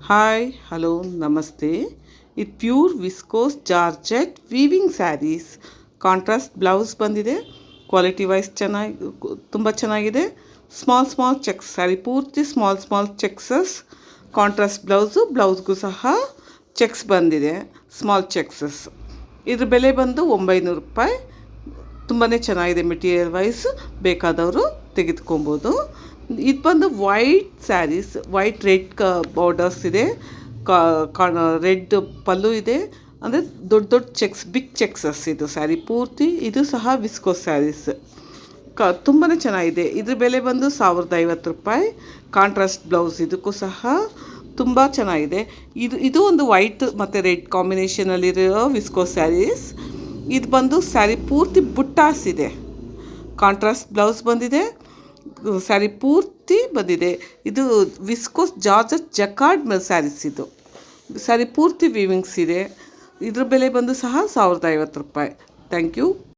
Hi hello ನಮಸ್ತೆ. ಇದು pure viscose georgette weaving saris. Contrast blouse ಬಂದಿದೆ. ಕ್ವಾಲಿಟಿ ವೈಸ್ ತುಂಬ ಚೆನ್ನಾಗಿದೆ. ಸ್ಮಾಲ್ ಚೆಕ್ಸ್ ಸ್ಯಾರಿ ಪೂರ್ತಿ ಸ್ಮಾಲ್ ಚೆಕ್ಸಸ್. ಕಾಂಟ್ರಾಸ್ಟ್ ಬ್ಲೌಸ್ಗೂ ಸಹ ಚೆಕ್ಸ್ ಬಂದಿದೆ, ಸ್ಮಾಲ್ ಚೆಕ್ಸಸ್. ಇದ್ರ ಬೆಲೆ ಬಂದು 900 ರೂಪಾಯಿ. ತುಂಬಾ ಚೆನ್ನಾಗಿದೆ ಮೆಟೀರಿಯಲ್ ವೈಸ್. ಬೇಕಾದವರು ತೆಗೆದುಕೊಬೋದು. ಇದು ಬಂದು white saris, white red borders ಇದೆ, ರೆಡ್ ಪಲ್ಲು ಇದೆ. ಅಂದರೆ ದೊಡ್ಡ ಚೆಕ್ಸ್, ಬಿಗ್ ಚೆಕ್ಸಸ್ ಇದು ಸ್ಯಾರಿ ಪೂರ್ತಿ. ಇದು ಸಹ ವಿಸ್ಕೋಸ್ ಸ್ಯಾರೀಸ್. ತುಂಬಾ ಚೆನ್ನಾಗಿದೆ. ಇದ್ರ ಬೆಲೆ ಬಂದು 1050 ರೂಪಾಯಿ. ಕಾಂಟ್ರಾಸ್ಟ್ ಬ್ಲೌಸ್ ಇದಕ್ಕೂ ಸಹ ತುಂಬ ಚೆನ್ನಾಗಿದೆ. ಇದು ಒಂದು ವೈಟ್ ಮತ್ತು ರೆಡ್ ಕಾಂಬಿನೇಷನಲ್ಲಿರೋ ವಿಸ್ಕೋಸ್ ಸ್ಯಾರೀಸ್. ಇದು ಬಂದು ಸ್ಯಾರಿ ಪೂರ್ತಿ ಬುಟ್ಟಾಸ್ ಇದೆ. ಕಾಂಟ್ರಾಸ್ಟ್ ಬ್ಲೌಸ್ ಬಂದಿದೆ, ಸ್ಯಾರಿ ಪೂರ್ತಿ ಬಂದಿದೆ. ಇದು ವಿಸ್ಕೋಸ್ ಜಾರ್ಜೆಟ್ ಜಕಾರ್ಡ್ ಸ್ಯಾರೀಸ್. ಇದು ಸ್ಯಾರಿ ಪೂರ್ತಿ ವೀವಿಂಗ್ಸ್ ಇದೆ. ಇದ್ರ ಬೆಲೆ ಬಂದು ಸಹ 1050 ರೂಪಾಯಿ. Thank you.